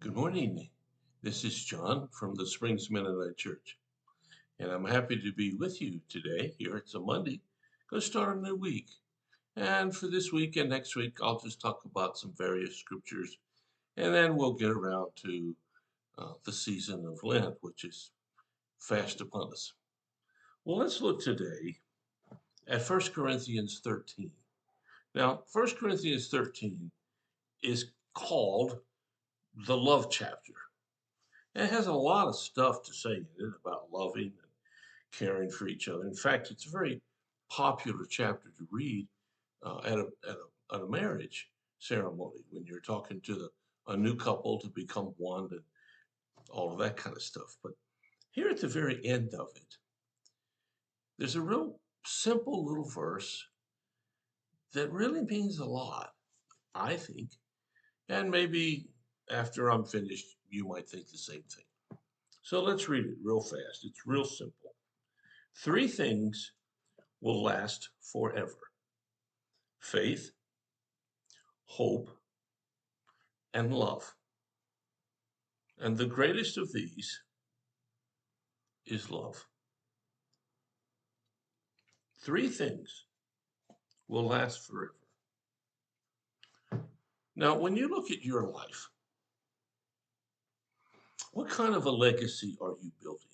Good morning. This is John from the Springs Mennonite Church, and I'm happy to be with you today. Here it's a Monday, going to start a new week. And for this week and next week, I'll just talk about some various scriptures, and then we'll get around to the season of Lent, which is fast upon us. Well, let's look today at 1 Corinthians 13. Now, 1 Corinthians 13 is called the love chapter. It has a lot of stuff to say in it about loving and caring for each other. In fact, it's a very popular chapter to read at a marriage ceremony when you're talking to a new couple to become one and all of that kind of stuff. But here at the very end of it, there's a real simple little verse that really means a lot, I think. And maybe after I'm finished, you might think the same thing. So let's read it real fast. It's real simple. Three things will last forever: faith, hope, and love. And the greatest of these is love. Three things will last forever. Now, when you look at your life, what kind of a legacy are you building?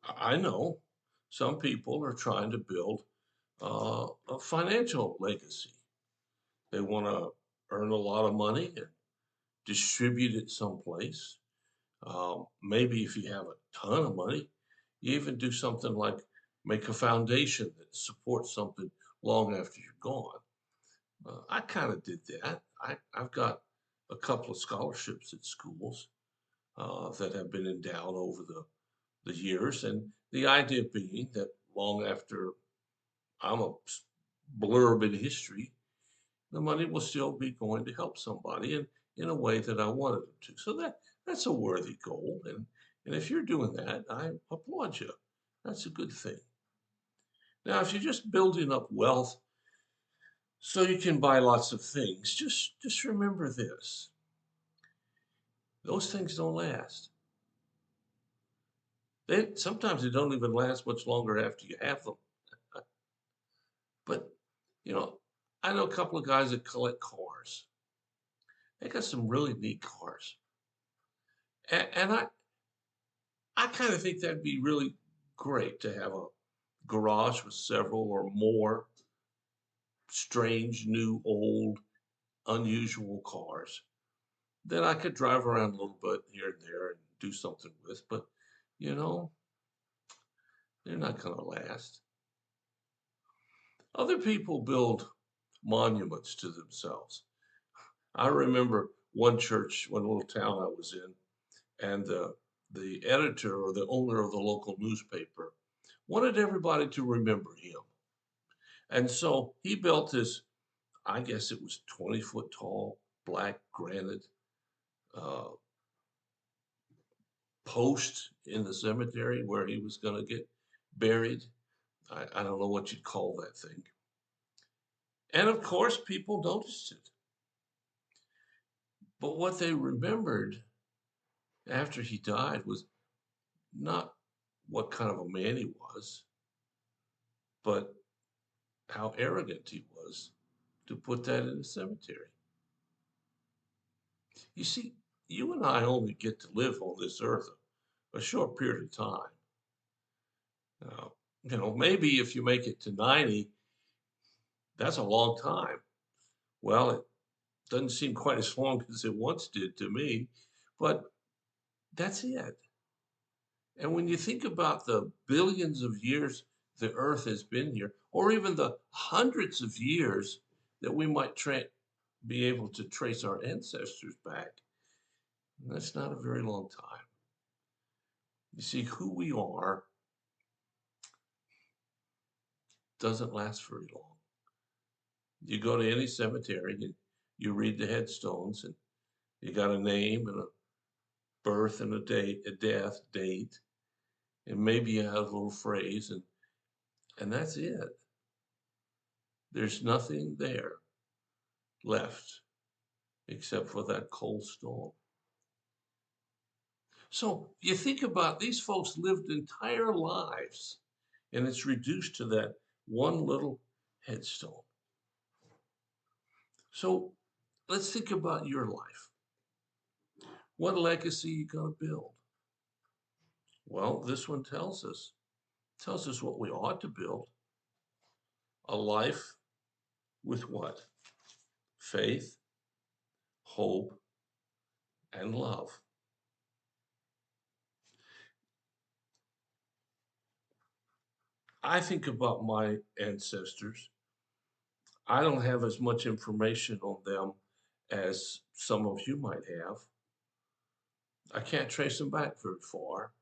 I know some people are trying to build a financial legacy. They want to earn a lot of money and distribute it someplace. Maybe if you have a ton of money, you even do something like make a foundation that supports something long after you're gone. I kind of did that. I've got a couple of scholarships at schools that have been endowed over the years. And the idea being that long after I'm a blurb in history, the money will still be going to help somebody in a way that I wanted it to. So that's a worthy goal. And if you're doing that, I applaud you. That's a good thing. Now, if you're just building up wealth so you can buy lots of things, just remember this. Those things don't last. Sometimes they don't even last much longer after you have them. But, you know, I know a couple of guys that collect cars. They got some really neat cars. And I kind of think that'd be really great to have a garage with several or more strange, new, old, unusual cars that I could drive around a little bit here and there and do something with. But, you know, they're not going to last. Other people build monuments to themselves. I remember one church, one little town I was in, and the editor or the owner of the local newspaper wanted everybody to remember him. And so he built this, I guess it was 20-foot tall, black granite uh, post in the cemetery where he was going to get buried. I don't know what you'd call that thing. And of course, people noticed it. But what they remembered after he died was not what kind of a man he was, but how arrogant he was to put that in the cemetery. You see, you and I only get to live on this earth a short period of time. Maybe if you make it to 90, that's a long time. Well, it doesn't seem quite as long as it once did to me, but that's it. And when you think about the billions of years the earth has been here, or even the hundreds of years that we might be able to trace our ancestors back, that's not a very long time. You see, who we are doesn't last very long. You go to any cemetery and you read the headstones, and you got a name and a birth and a date, a death date, and maybe you have a little phrase, and that's it. There's nothing there left except for that cold stone. So you think about these folks lived entire lives, and it's reduced to that one little headstone. So let's think about your life. What legacy are you going to build? Well, this one tells us what we ought to build. A life with what? Faith, hope, and love. I think about my ancestors. I don't have as much information on them as some of you might have. I can't trace them back very far.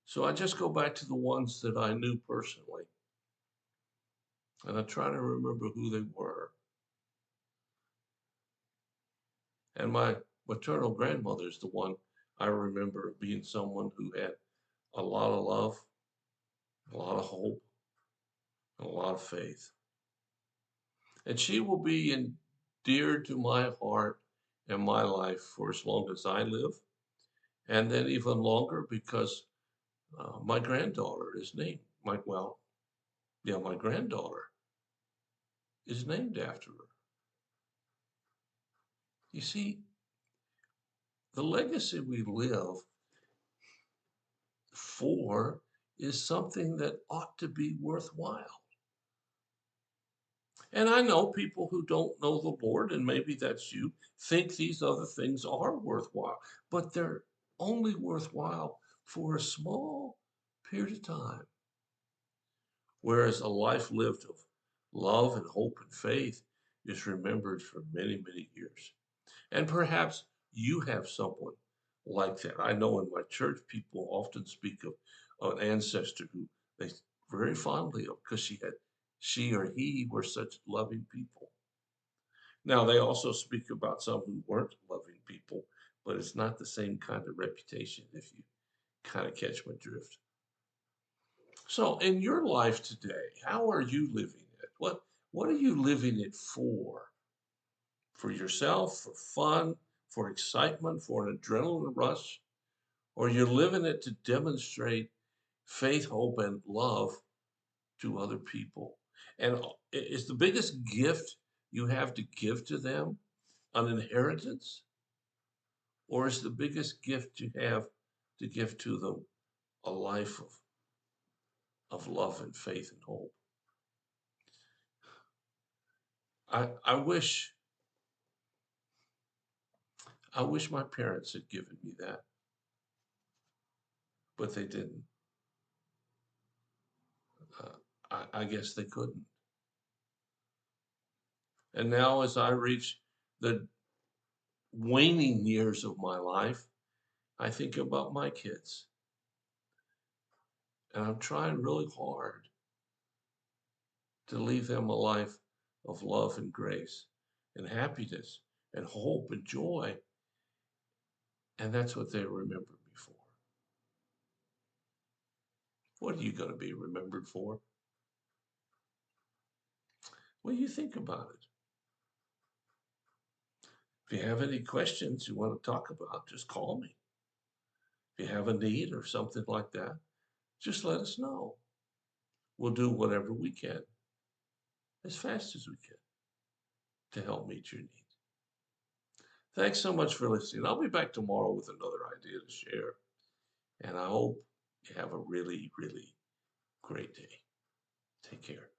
So I just go back to the ones that I knew personally, and I try to remember who they were. And my maternal grandmother is the one I remember being someone who had a lot of love, a lot of hope, and a lot of faith. And she will be endeared to my heart and my life for as long as I live, and then even longer because my granddaughter is named, my granddaughter is named after her. You see, the legacy we live for is something that ought to be worthwhile. And I know people who don't know the Lord, and maybe that's you, think these other things are worthwhile, but they're only worthwhile for a small period of time. Whereas a life lived of love and hope and faith is remembered for many, many years. And perhaps you have someone like that. I know in my church, people often speak of an ancestor who they very fondly of because she or he were such loving people. Now, they also speak about some who weren't loving people, but it's not the same kind of reputation if you kind of catch my drift. So, in your life today, how are you living it? What are you living it for? For yourself, for fun, for excitement, for an adrenaline rush? Or you're living it to demonstrate faith, hope, and love to other people? And is the biggest gift you have to give to them an inheritance? Or is the biggest gift you have to give to them a life of love and faith and hope? I wish my parents had given me that, but they didn't. I guess they couldn't. And now, as I reach the waning years of my life, I think about my kids, and I'm trying really hard to leave them a life of love and grace and happiness and hope and joy. And that's what they remember me for. What are you going to be remembered for? Well, you think about it. If you have any questions you want to talk about, just call me. If you have a need or something like that, just let us know. We'll do whatever we can as fast as we can to help meet your need. Thanks so much for listening. I'll be back tomorrow with another idea to share. And I hope you have a really, really great day. Take care.